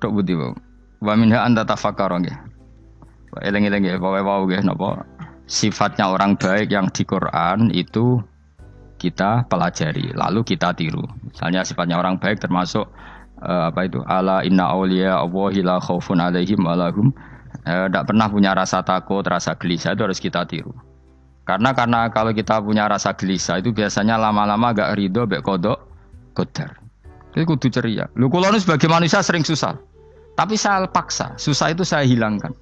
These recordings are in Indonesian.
tok budi wae. Wa minha anta tafakkara nggih. Eling-eling nggih pokoke wau nggih napa sifatnya orang baik yang di Quran itu kita pelajari lalu kita tiru. Misalnya sifatnya orang baik termasuk apa itu ala inna auliya Allahi la khaufun alaihim wa lahum tidak pernah punya rasa takut, rasa gelisah itu harus kita tiru. Karena kalau kita punya rasa gelisah itu biasanya lama-lama agak ridho mbek kodok qadar. Itu kudu ceria. Lho kula nu sebagai manusia sering susah. Tapi saya paksa, susah itu saya hilangkan.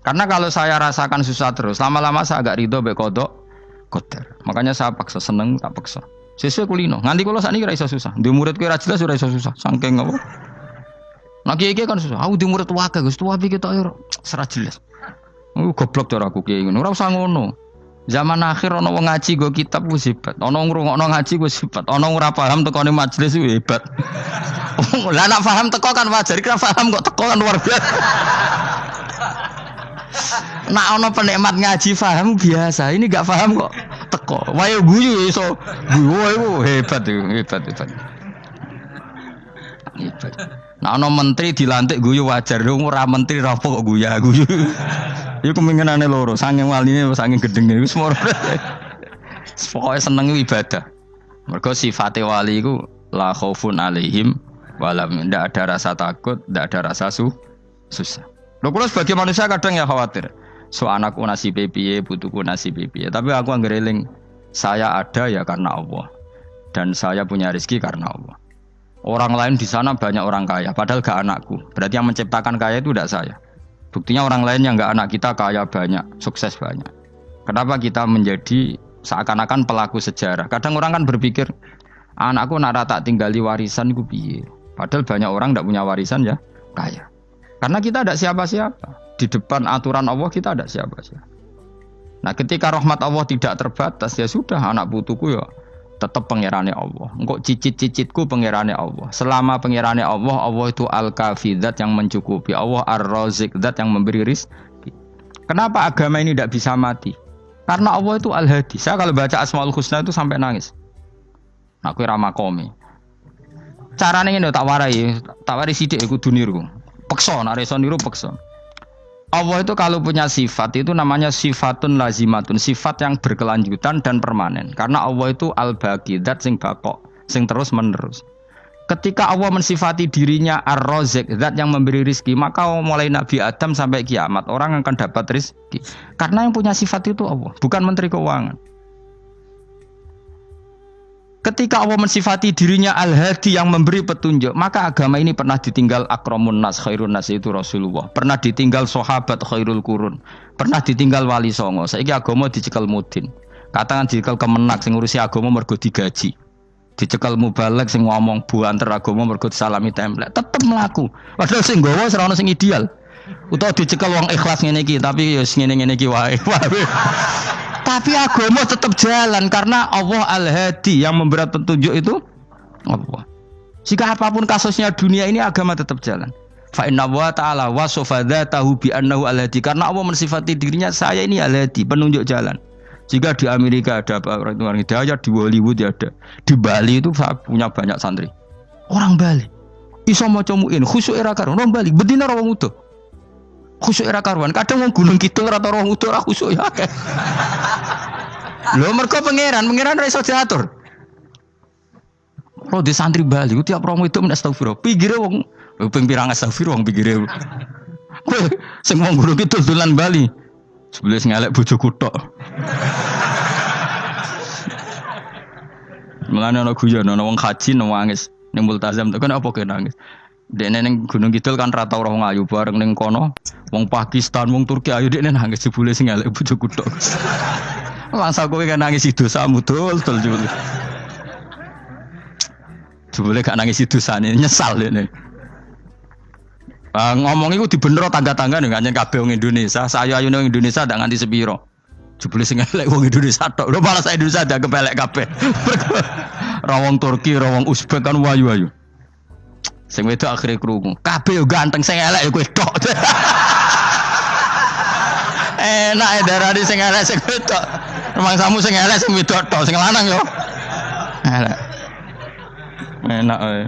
Karena kalau saya rasakan susah terus, lama-lama saya agak ridho mbek kodok qadar. Makanya saya paksa, seneng tak paksa. Sesuai kulino. Nganti kula sakniki ora iso susah. Di muridku ora jelas ora iso susah. Saking apa? Nah kiye kan susah. Aku di murid wae Gus, tuwa iki tok ora jelas. Goblok cara aku kiye ngono. Ora usah ngono. Zaman akhir ana wong ngaji go kitab wis hebat. Ana ngrungokno ngaji wis hebat. Ana ora paham tekone majelis wis hebat. Lah nek paham teko kan wajar, kira paham kok teko kan luar biasa. Nak ana penikmat ngaji paham biasa. Ini enggak paham kok teko. Wae guyu iso. Guyu hebat itu, hebat. Hebat. Nah ana menteri dilantik guyu wajar, ora menteri rapo kok guyu. Iku kemungkinane loro, saking waline saking gedenge wis moro. Pokoke seneng ibadah. Mergo sifate wali iku la khaufun alaihim walam, ndak ada rasa takut, ndak ada rasa susah. Lho kula sebagai manusia kadang ya khawatir. So anakku nasibe piye, putuku nasibe piye. Tapi aku anggere eling saya ada ya karena Allah. Dan saya punya rezeki karena Allah. Orang lain di sana banyak orang kaya, padahal gak anakku. Berarti yang menciptakan kaya itu tidak saya. Buktinya orang lain yang gak anak kita kaya banyak, sukses banyak. Kenapa kita menjadi seakan-akan pelaku sejarah? Kadang orang kan berpikir, anakku nak tak tinggali warisan ku piye. Padahal banyak orang tidak punya warisan ya kaya. Karena kita tidak siapa-siapa. Di depan aturan Allah kita tidak siapa-siapa. Nah ketika rahmat Allah tidak terbatas, ya sudah anak putuku ya tetap pangerane Allah. Engkau cicit-cicitku pangerane Allah. Selama pangerane Allah, Allah itu al-kafi, zat yang mencukupi. Allah ar-razik, zat yang memberi rizki. Kenapa agama ini tidak bisa mati? Karena Allah itu al-hadi. Saya kalau baca Asmaul Husna itu sampai nangis. Aku ramah komi. Caranya ini tak warai sidik kudu niru. Peksa, nareso niru peksa. Allah itu kalau punya sifat itu namanya sifatun lazimatun, sifat yang berkelanjutan dan permanen. Karena Allah itu al-baqi, zat sing bakok, sing terus menerus. Ketika Allah mensifati dirinya ar-razik, zat yang memberi rizki, maka mulai Nabi Adam sampai kiamat orang akan dapat rizki. Karena yang punya sifat itu Allah, bukan menteri keuangan. Ketika Allah mensifati dirinya al-hadi yang memberi petunjuk, maka agama ini pernah ditinggal akramun nas, khairun nas itu Rasulullah. Pernah ditinggal sahabat khairul qurun. Pernah ditinggal wali songo. Saiki agama dicekel mudin. Katakan dicekel kemenak sing ngurusi agama mergo digaji. Dicekel mubalek sing ngomong buanter agama mergo disalami template. Tetep mlaku. Padahal sing nggawa ora ono sing ideal. Utawa dicekel wong ikhlas ngene iki, tapi ya ngene-ngene iki wae. Tapi agama tetap jalan karena Allah al-hadi yang memberi petunjuk itu Allah. Jika apapun kasusnya dunia ini agama tetap jalan. Fa inna wa ta'ala wasafa dzatahu bi annahu al-hadi, karena Allah mensifati dirinya saya ini al-hadi, penunjuk jalan. Jika di Amerika ada orang hidayah, di Hollywood ada, di Bali itu saya punya banyak santri. Orang Bali iso maca muin khusyuk era karo orang Bali bedina wong utuh. Khusyuk era karuan, kadang wong Gunung Kidul rata roh utuh ora khusyuk ya akeh. Lho mergo pangeran ora iso diatur. Roh di santri Bali ku tiap romo itu men astagfirullah. Pinggire wong ping pirang astagfirullah wong pinggire. Sing wong Gunung Kidul dolan Bali. Sebelah ngelek bojoku tok. Mulane ana guyon ana wong haji nangis ning multazam tok kan apa ke nangis. Dene ning Gunung Kidul kan rata ora wong ayu bareng ning kono. Wong Pakistan, wong Turki ayu dekne nangis jebule sing elek bojoku tok. Masa kowe kan nangis dosamu dul jebule. Jebule gak nangis dosane nyesal dekne. Ngomong iku dibenero tangga-tangga ning kanjen kabeh wong Indonesia. Sayu-ayune wong Indonesia ndak nganti sepiro. Jebule sing elek wong Indonesia tok. Lho malah sak Indonesia ndak kepelek kabeh. Ra wong Turki, ra wong Uzbek kan wayu-wayu. Sing wedok akhire krungu. Kabeh yo ganteng sing elek yo kowe tok. Enak darani sing elek sing wedok. Rumangsamu sing elek sing wedok tok, sing lanang yo. Elek. Enak ae.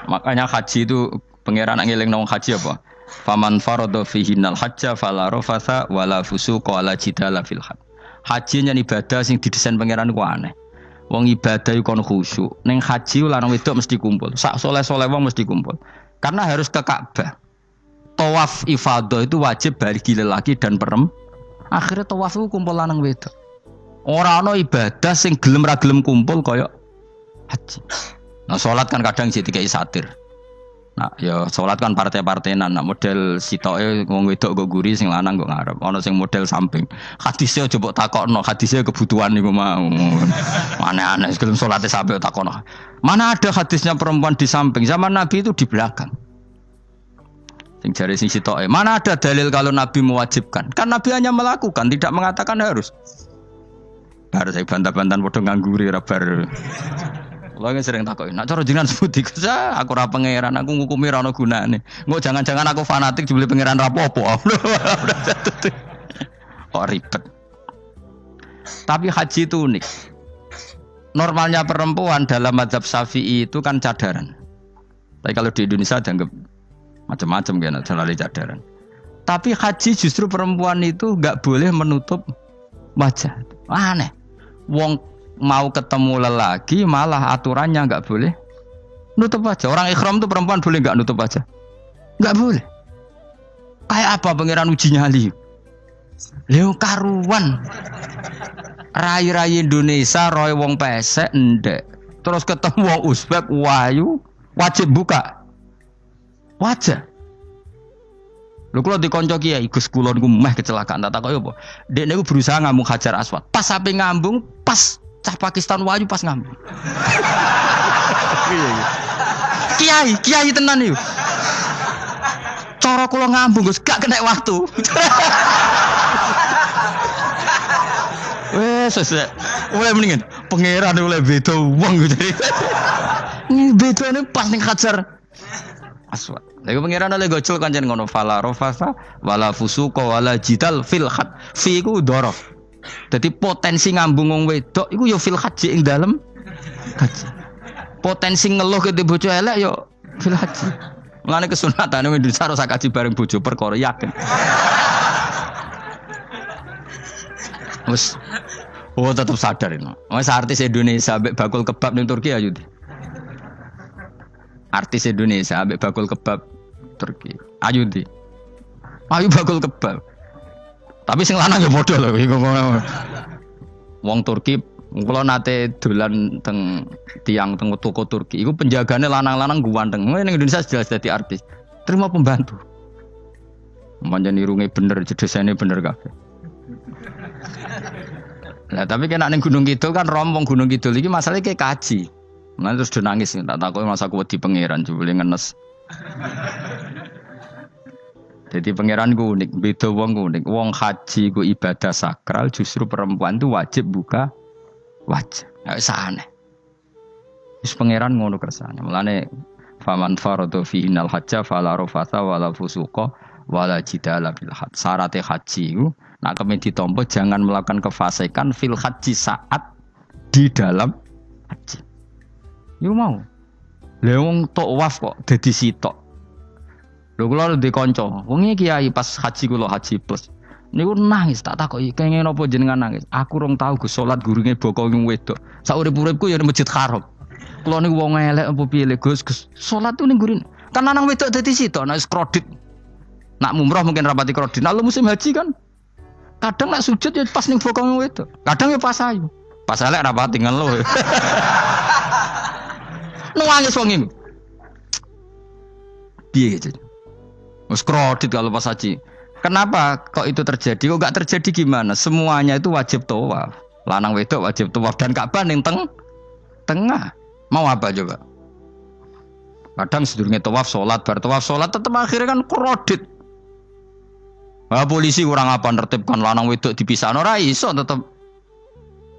Makanya haji itu pangeran ngeling nang haji apa? Faman farada fihinnal hajja fala rafatha wala fusuqa wala jidala fil hajj. Haji nyen ibadah sing didesain pangeran ku aneh. Wong ibadah iku kon khusyuk. Ning haji lanang wedok mesti kumpul. Sak soleh-soleh wong mesti kumpul. Karena harus ke Ka'bah. Tawaf ifadah itu wajib bagi lelaki dan perempuan. Akhirnya tawaf itu kumpul lanang wedok. Ora ana ibadah sing gelem ra gelem kumpul kaya haji. Nah salat kan kadang jadi kayak satir. Nah, ya salat kan partai-partainan, nah model sitoke wong wedok go guri sing lanang go ngarep. Ana sing model samping. Hadise aja mbok takokno, hadise kebutuhan niku mau. Aneh-aneh sebelum salate sampai takokno. Mana ada hadisnya perempuan di samping? Zaman Nabi itu di belakang. Sing jare sing sitoke, mana ada dalil kalau Nabi mewajibkan? Kan Nabi hanya melakukan, tidak mengatakan harus. Bar saya bantah-bantahan padha ngangguri ra bar. Lagi sering takoki, nak cara jenengan sebuti saya, aku ora pangeran, aku ngukumi ra ono gunane. Engko jangan-jangan aku fanatik jebule pangeran ra apa-apa. Oh ribet. Tapi haji itu unik. Normalnya perempuan dalam mazhab Syafi'i itu kan cadaran. Tapi kalau di Indonesia dianggap macam-macam kan, selalu cadaran. Tapi haji justru perempuan itu enggak boleh menutup wajah. Aneh. Wong mau ketemu lelaki malah aturannya enggak boleh nutup wajah. Orang ikhram tuh perempuan boleh enggak nutup wajah? Enggak boleh. Kayak apa pangeran uji nyali? Leo karuan. Rai-rai Indonesia roy wong pesek ndek. Terus ketemu wong Uzbek wayu wajib buka wajah. Lho kula dikonco kiai Gus kula niku meh kecelakaan tak takoki apa. Dek niku berusaha ngambung Hajar Aswad. Pas sampe ngambung pas cah Pakistan wayu pas ngambung. Kiai tenan niku. Cara kula ngambung Gus gak kena waktu. Wes oleh mendingan pangeran oleh beda wong gitu. Ini bedane pas ning Hajar Aswad. Lha pangeran oleh gocol kancen ngono fala rafasa wala fusuqa wala jidal fil had. Fi iku dhorof. Dadi potensi ngambung wong wedok iku ya fil haji ing dalem haji. Potensi ngeluh ke bojo elek ya fil haji. Mulane kesunatane wong Indonesia harus kaji bareng bojo perkara yakin. Wes tetap sadar ini. Wes artis Indonesia ambek bakul kebab ning Turki ayo. Artis Indonesia ambek bakul kebab Turki. Ayo ndi. Ayo bakul kebab. Tapi sing lanang ya padha lho iku. Wong Turki kula nate dolan teng tiang teng toko Turki. Iku penjagane lanang-lanang guwanteng. Ning Indonesia jelas dadi artis. Terima pembantu. Manjan irunge bener, jedesane bener kabeh. Nah, tapi kena ning Gunung Kidul kan rombong Gunung Kidul iki masalahnya kayak kaji. Nah, terus do nangis tak takoki masa aku wedi pangeran jebule ngenes. Jadi pangeran ku unik, beda wong ku unik. Wong haji ku ibadah sakral, justru perempuan itu wajib buka wajah. Enggak aneh. Wis pangeran ngono kersane. Mulane faman farada fihinal hajja fala rafatha wala fusuqa wala jidala fil hajj. Syarat haji ku nak kemen ditampa jangan melakukan kefasikan fil haji saat di dalam haji. Yo mau. Lah wong tawaf kok dadi sitok. Lho kula ndek kanca, wong iki kiai pas haji kula haji plus. Niku nangis tak takoki, kenging napa jenengan nangis? Aku rong tau Gus salat gurunge boko wong wedok. Sak urip-uripku ya ning Masjid Haram. Kula niku wong elek apa piye Gus salat tu ning gurine. Kan lanang wedok dadi sitok nek kredit. Nak umroh mungkin rapati kredit. Nek musim haji kan kadang nak sujud ya pas ning boko wong wedok. Kadang ya pas ayu. Pas elek rapati ngeluh. Nangis wong iki. Piye gitu. Wes kredit kalau pas haji. Kenapa kok itu terjadi? Kok enggak terjadi gimana? Semuanya itu wajib tawaf. Lanang wedok wajib tawaf dan Ka'bah ning tengah. Mau apa coba? Kadang sedurunge tawaf salat, bar tawaf salat tetep akhirnya kan kredit. Ah polisi kurang apa nertibkan lanang wedok dipisahno ora iso tetep.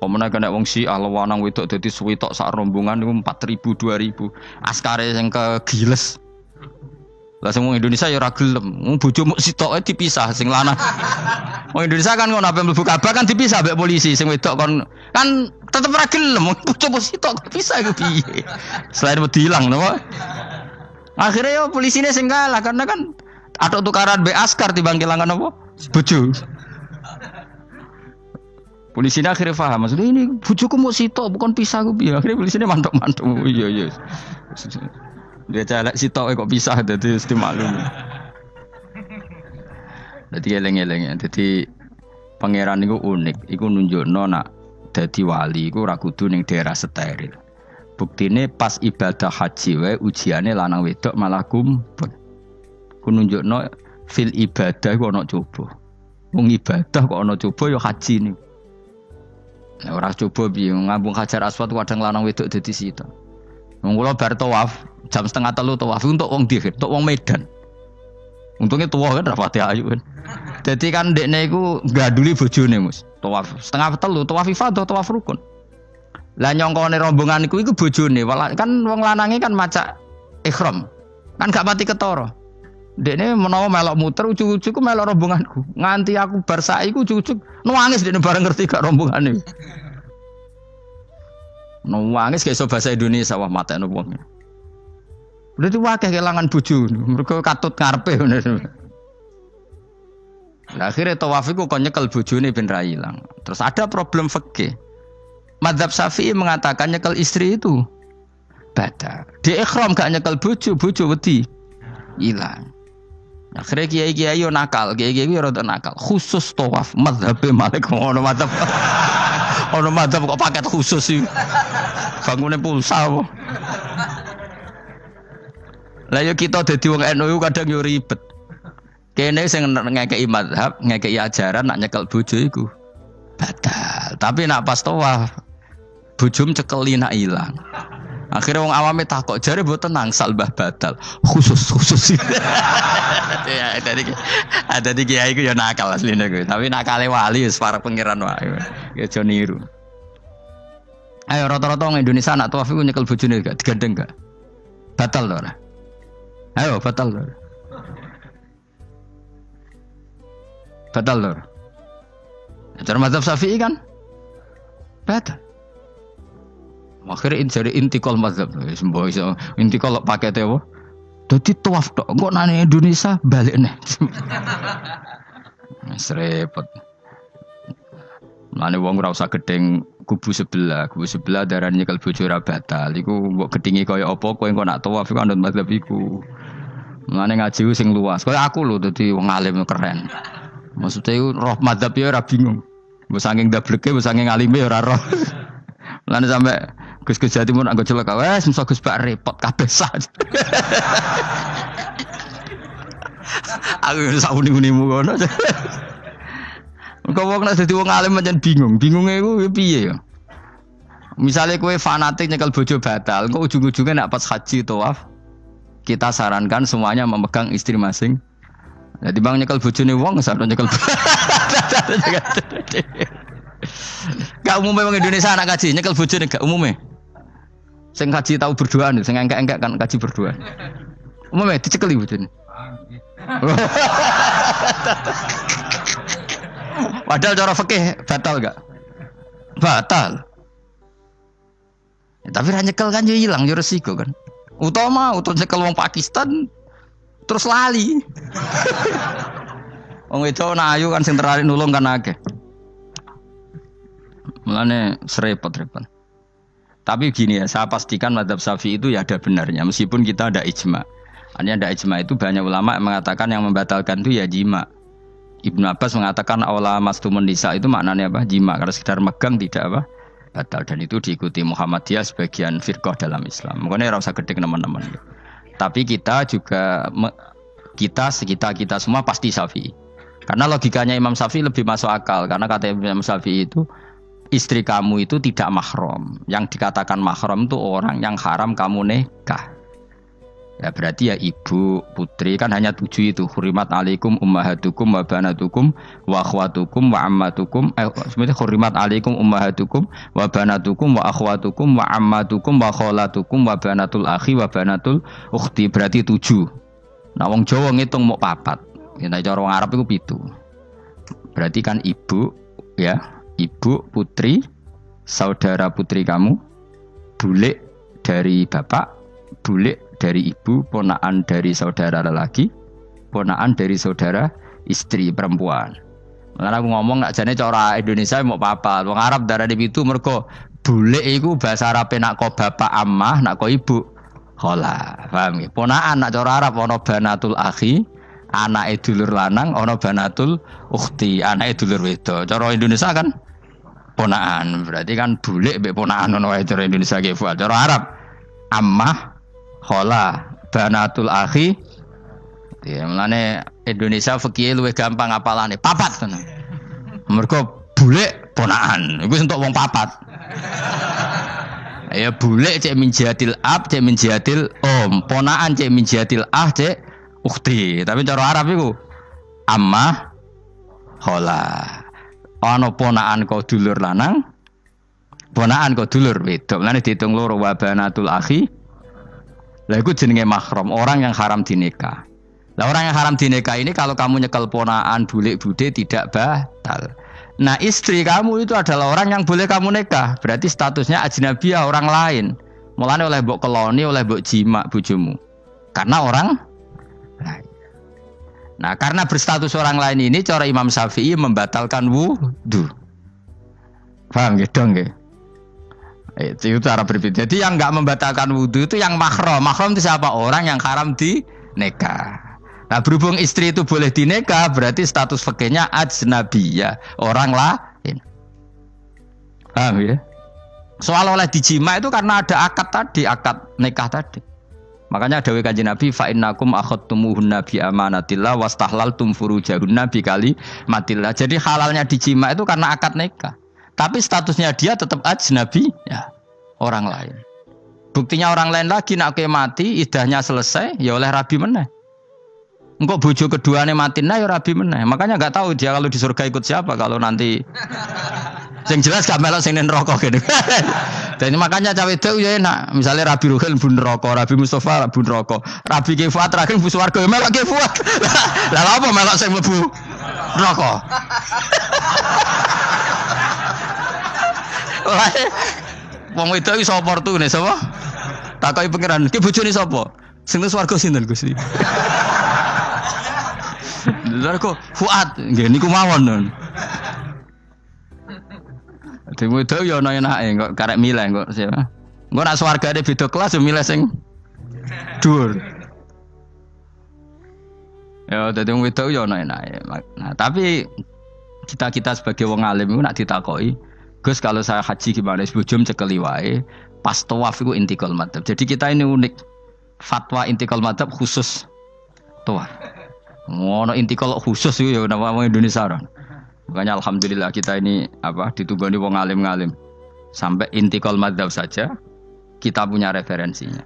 Pemene kena wong Syiah lanang wedok dadi suwitok sak rombongan niku 4.000 2.000. Askare sing kegiles. Lah sing wong Indonesia ya ora gelem. Wong bojo muk sitoke dipisah sing lanang. Wong Indonesia kan ngono ape mlebu Ka'bah kan dipisah mbek polisi sing wedok kan tetep ora gelem. Wong bojo muk sitok dipisah iku piye? Selain wedi ilang napa? Akhirnya yo polisine sing kalah karena kan atau tukaran be askar timbang kelangan apa? Bojo. Polisine akhirnya paham maksudnya ini bojoku mau sitok bukan pisah ku piye. Akhirnya polisine mantuk-mantuk. Iya. Dia celek sitok kok pisah dadi mesti maklum. Dadi eleng-eleng. Dadi pangeran niku unik, iku nunjukno nak dadi wali iku ora kudu ning daerah steril. Buktine pas ibadah haji wae ujiane lanang wedok malah kumpul. Ku nunjukno fil ibadah ku ana coba. Wong ibadah kok ana coba ya haji niku. Nek ora coba piye ngambung Hajar Aswad kadang lanang wedok dadi sita. Wong kula bar tawaf jam 2:30 tawaf untuk wong dihir, untuk wong Medan. Untungnya tua kan rapati ayu kan. Jadi kan dekne iku gaduli bojone Mus. Tawaf 2:30 tawaf ifadah tawaf rukun. Lah nyongkone rombongan iku bojone, kan wong lanange kan macak ihram. Kan gak pati ketara. Dekne menawa melok muter ujug-ujug ku melok rombonganku. Nganti aku bar saiki ku ujug-ujug nangis dekne bareng ngerti gak rombongane. Nangis gak iso bahasa Indonesia wah matene wong. Berarti wakeh kelangan bojo, mergo katut ngarepe ngono. Lah akhire tawaf iku kon nyekel bojone ben ra ilang. Terus ada problem fikih. Madzhab Syafi'i mengatakan nyekel istri itu batal. Di ikhram gak nyekel bojo wedi ilang. Akhirnya kiai-kiai yo nakal, kiai-kiai yo rada nakal. Khusus tawaf madzhab Malik ngono madzhab. Ono madzhab kok paket khusus sih. Bangune pulsa apa? Lah yo kita dadi wong NU kadang yo ribet. Kene sing ngekeki madzhab, ngekeki ajaran nak nyekel bojo iku batal. Tapi nak pas tawaf bojom cekeli nak ilang. Akhirnya wong awame takok jare mboten nangsal mbah batal. Khusus. Ya ada di kiai iku ya nakal asline kuwi. Tapi nakale wali wis para pangeran wae. Ya aja niru. Ayo rata-rata wong Indonesia nak tawaf iku nyekel bojone gak digandeng gak? Batal to ora? Ayo batal to. Batal to. Cara mazhab Syafi'i kan batal. Akhirnya jadi intikal mazhab, semboh iso intikal pakete apa? Dadi tawaf tok, kok nang Indonesia balik nih. Repot. Mane wong ora usah gedeng kubu sebelah darane nyekel bojo ora batal. Iku mbok gedhingi kaya apa kowe engko nak tawaf iku anut mazhab iku. Mane ngaji sing luas. Kaya aku lho dadi wong alim keren. Maksudnya iku roh mazhab ya ora bingung. Mbok saking dableke, mbok saking alime ora roh. Mane sampe Gus-gus Jawa Timur anggo celaka wes mesti Gus Bak repot kabeh sah. Aku sak uni-unimu ngono. Engko wong nek dadi wong alim pancen bingung. Bingunge iku piye ya? Misale kowe fanatik nyekel bojo batal, engko ujung-ujunge nek pas haji tawaf kita sarankan semuanya memegang istri masing. Jadi bang nyekel bojone wong sareng nyekel. Gak umumnya wong Indonesia anak kaji nyekel bojone gak umumnya. Sing kaji tahu berduaan, sing engkek-engkek kan kaji berduaan. Umumnya dicekeli bojone. Padahal cara fikih batal gak? Batal. Ya, tapi ra nyekel kan yo ilang yo resiko kan. Utama nyekel wong Pakistan terus lali. Wong wedok ayu kan sing tertarik nulung kan akeh. Mulane serepot-repot. Tapi gini ya, saya pastikan mazhab Syafi'i itu ya ada benarnya meskipun kita ada ijma. Artinya ada ijma itu banyak ulama yang mengatakan yang membatalkan itu ya jima. Ibnu Abbas mengatakan awla mastumun nisa itu maknanya apa? Jima. Karena sekedar megang tidak apa? Batal, dan itu diikuti Muhammadiyah sebagian firqah dalam Islam. Makanya ora usah gedeng teman-teman. Tapi kita juga kita semua pasti Syafi'i. Karena logikanya Imam Syafi'i lebih masuk akal karena kata Imam Syafi'i itu istri kamu itu tidak mahram. Yang dikatakan mahram itu orang yang haram kamu nikah. Ya berarti ya ibu, putri kan hanya 7 itu. Hurimat alaikum ummahatukum wa banatukum wa akhwatukum wa ammatukum. Sebenarnya hurimat alaikum ummahatukum wa banatukum wa akhwatukum wa ammatukum wa kholatukum wa banatul akhi wa banatul ukhti. Berarti 7. Nah wong Jawa ngitung mau 4. Ya cara wong Arab itu 7. Berarti kan ibu ya, ibu, putri, saudara putri kamu, bulik dari bapak, bulik dari ibu, ponakan dari saudara lelaki, ponakan dari saudara istri perempuan. Karena aku ngomong nak jane cara Indonesia mau papat. Wong Arab darah di itu mergo bule iku bahasa Arab nak ko bapak ammah, nak ko ibu khola. Paham ya? Ponakan nak cara Arab ana banatul akhi, anake dulur lanang, ana banatul ukhti, anake dulur wedok. Cara Indonesia kan ponakan. Berarti kan bule mbek ponakan ana wae cara Indonesia ki. Cara Arab ammah, khola, banatul akhi. Ya, mulane Indonesia fikih luwih gampang apalane papat tenan. Mergo bule ponakan, iku entuk wong papat. Ya bule cek min jihatil ab, cek min jihatil om, ponakan cek min jihatil ah, cek ukhti. Tapi cara Arab iku ammah khola. Ana ponakan kok dulur lanang, ponakan kok dulur wedok. Mulane diitung loro wa banatul akhi. Lah iku jenenge mahram, orang yang haram dinikah. Lah orang yang haram dinikah ini kalau kamu nyekel ponakan bulik bude tidak batal. Nah istri kamu itu adalah orang yang boleh kamu nikah. Berarti statusnya ajnabiyah, orang lain. Mulane oleh mbok keloni, oleh mbok jima bojomu. Karena orang lain. Nah karena berstatus orang lain ini cara Imam Syafi'i membatalkan wudu. Paham gitu nggih? Itu cara berbeda. Jadi yang enggak membatalkan wudu itu yang mahram. Mahram itu siapa? Orang yang haram dinikah. Nah berhubung istri itu boleh dinikah, berarti status fikihnya ajnabiyah, orang lain. Paham ya? Soal oleh dijima itu karena ada akad tadi, akad nikah tadi. Makanya dawuh Kanjeng Nabi fa innakum akhadtumuhunna bi amanatillah wastahlaltum furujahunna bi kalimatillah. Jadi halalnya dijima itu karena akad nikah. Tapi statusnya dia tetap ajnabi ya, orang lain. Buktinya orang lain lagi nak mati, idahnya selesai, ya oleh rabi meneh. Engkau bojo keduanya mati nah ya rabi meneh. Makanya enggak tahu dia kalau di surga ikut siapa kalau nanti. Yang jelas gak melok sing neraka gitu. Dan makanya cawe itu ya enak. Misalnya Rabi Ruhil bun neraka, Rabi Mustafa bun neraka, Rabi Kifuat terakhir bun swarga ya melok Kifuat. Lah apa melok sing mlebu neraka? Wong wedok iso oportune sapa? Takoki pangeran, ki bojone sapa? Sing nang swarga sinten Gusti? Lha kok Fuad nggih niku mawon. Dhewe wedok ya ana enake kok karek milih kok siapa. Engko nek swargane beda kelas yo milih sing dhuwur. Ya dadi wong wedok ya ana enake. Nah, tapi kita sebagai wong alim iku nek ditakoki, Gus kalau saya haji gimana? Bojom cekeli wae. Pas tawaf iku intikal madzhab. Jadi kita ini unik. Fatwa intikal madzhab khusus tawaf. Ngono intikal khusus itu ya nama orang Indonesia orang. Makanya alhamdulillah kita ini ditugani wong alim-alim. Sampai intikal madzhab saja kita punya referensinya.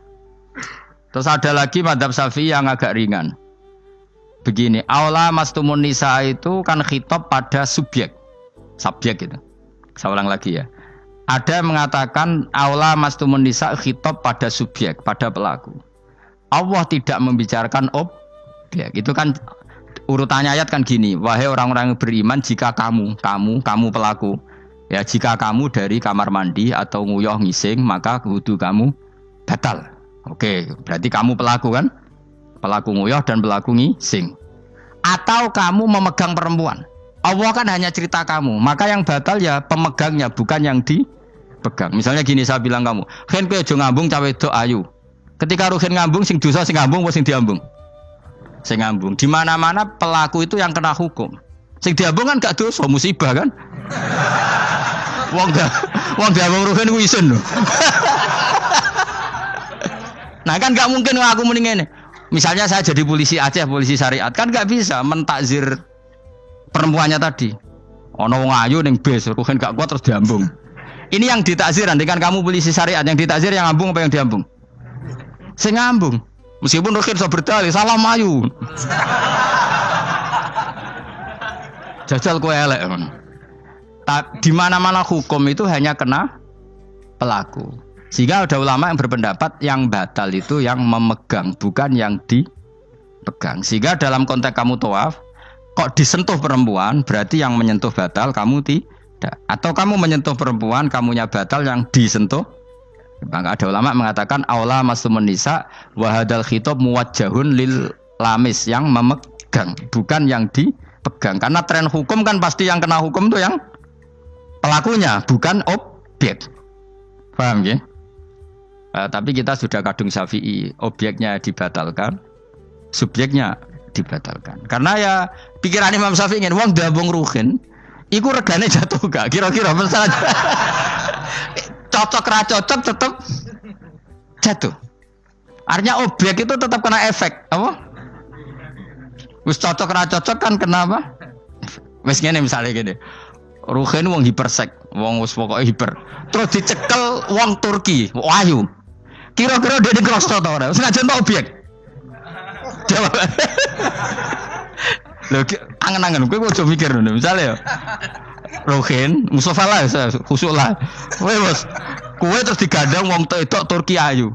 Terus ada lagi madzhab Syafi'i yang agak ringan. Begini, aula mastumun nisa itu kan khitab pada subjek gitu. Saya ulang lagi ya. Ada yang mengatakan aula mastumun nisa khitab pada subjek, pada pelaku. Allah tidak membicarakan objek. Itu kan urutannya ayat kan gini, wahai orang-orang yang beriman jika kamu pelaku. Ya jika kamu dari kamar mandi atau nguyuh ngising maka wudu kamu batal. Oke, berarti kamu pelaku kan? Pelaku nguyuh dan pelaku ngising. Atau kamu memegang perempuan. Allah kan hanya cerita kamu, maka yang batal ya pemegangnya bukan yang dipegang. Misalnya gini saya bilang kamu, "Ken kowe aja ngambung cawe wedok ayu." Ketika Ruhin ngambung sing dosa sing ngambung apa sing diambung? Sing ngambung. Di mana-mana pelaku itu yang kena hukum. Sing diambung kan gak dosa, musibah kan? Wong diambung Ruhin ku isin lho. Nah kan gak mungkin aku muni ngene. Misalnya saya jadi polisi Aceh, polisi syariat, kan gak bisa mentakzir perempuannya tadi. Ono wong ayu ning bis, Ruhin gak kuat terus diambung. Ini yang ditakzir, nanti kan kamu polisi syariat, yang ditakzir yang ngambung apa yang diambung? Sing ngambung. Meskipun Ruhin iso berdalih salah mayu. Jajal kowe elek. Di mana-mana hukum itu hanya kena pelaku. Sehingga ada ulama yang berpendapat yang batal itu yang memegang, bukan yang dipegang. Sehingga dalam konteks kamu tawaf, kok disentuh perempuan, berarti yang menyentuh batal, kamu tidak. Atau kamu menyentuh perempuan, kamunya batal, yang disentuh Maka ada ulama mengatakan aula masumun nisa wa hadzal khitab muwajjahun lil lamis yang memegang, bukan yang dipegang. Karena tren hukum kan pasti yang kena hukum itu yang pelakunya, bukan objek. Paham ya? Tapi kita sudah kadung Syafi'i, objeknya dibatalkan, subjeknya dibatalkan. Karena ya pikiran Imam Syafi'i ingin wong dabung ruhin, iku regane jatuh gak? Kira-kira misalnya cocok ra cocok tetap jatuh. Artinya objek itu tetap kena efek, apa? Wis cocok ra cocok kan kenapa? Wis ngene misalnya gini. Ruhin wong hipersek, wong wis pokoke hiper. Terus dicekel wong Turki, Wahyu. Kira-kira dia dikrosot ta ora? Sengaja entuk objek. Jawab. Lho angen-angen kowe ojo mikir ngono. Misale ya. Ruhin, Mustafa lah, khusuk lah. Kowe bos, kowe terus digandang wong tok Turki ayu.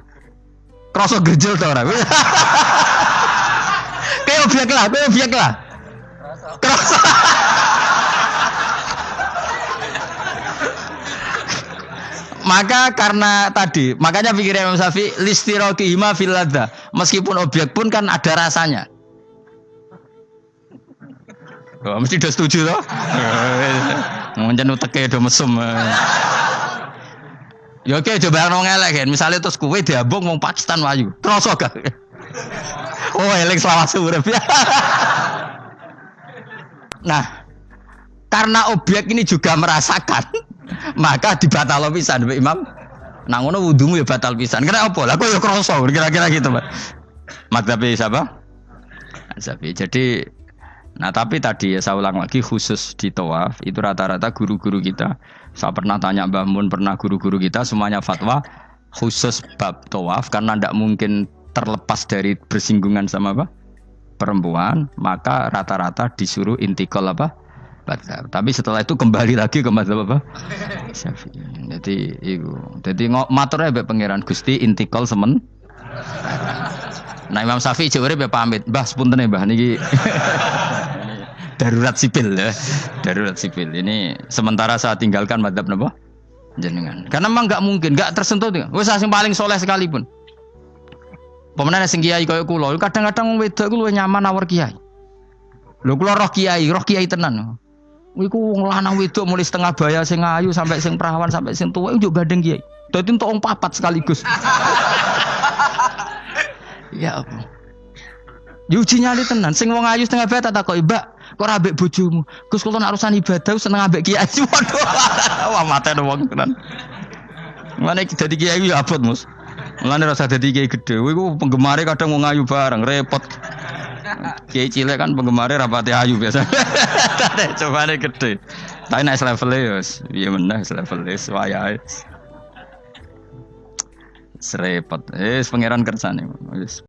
Krosot gejel ta ora? Kayak objek lah. Krosot. Maka karena tadi, makanya pikirnya Imam Syafi'i listiraqihima fil ladza. Meskipun objek pun kan ada rasanya. Oh, mesti udah setuju toh? Ngancen uteke do mesum. Ya oke coba nang elek kan. Misale terus kowe diambung wong Pakistan wayu. Kroso gak? Oh, elek selawase urip. Nah, karena objek ini juga merasakan, maka dibatal pisan Mbak Imam. Nah ngono wudumu ya batal pisan. Kenapa? Lah kok ya kroso kira-kira gitu, Pak. Madzhab siapa? Syafi'i. Jadi nah tapi tadi ya saya ulang lagi khusus di tawaf itu rata-rata guru-guru kita. Saya pernah tanya Mbah Mun, pernah guru-guru kita semuanya fatwa khusus bab tawaf karena tidak mungkin terlepas dari bersinggungan sama apa? Perempuan, maka rata-rata disuruh intikal apa? Madzhab. Tapi setelah itu kembali lagi ke madzhab apa? Syafi'i. Jadi itu. Jadi maturnya mbek pangeran Gusti intikal semen. Nah Imam Syafi'i jare be pamit, Mbah sepunten Mbah niki. Darurat sipil ya. Darurat sipil. Ini sementara saya tinggalkan madzhab napa? Jenengan. Karena memang enggak mungkin, enggak tersentuh. Wis sing paling soleh sekalipun. Pemenang sing kiai kaya kula, kadang-kadang wedok ku luwih nyaman awur kiai. Lho kula roh kiai tenan. Iku wong lanang wedok mulai setengah baya sing ayu sampai sing perawan sampai sing tuwa yo gandeng kiai. Dadi entuk wong papat sekaligus. Ya apa? Yuji nyali tenan, sing wong ayu setengah baya tak takoki, "Mbak, kok ora ambek bojomu?" Gus kula nek urusan ibadah seneng ambek kiai. Waduh. Wah mate wong tenan. Mane dadi kiai yo abot, Mus. Mulane rasa dadi kiai gedhe. Kowe iku penggemare kadang wong ayu bareng, repot. Kiai cilik kan penggemare rapati ayu biasa. Cobane gedhe. Tapi nek level e piye meneh level e wayahe. Serepot. Pangeran kersane. Wis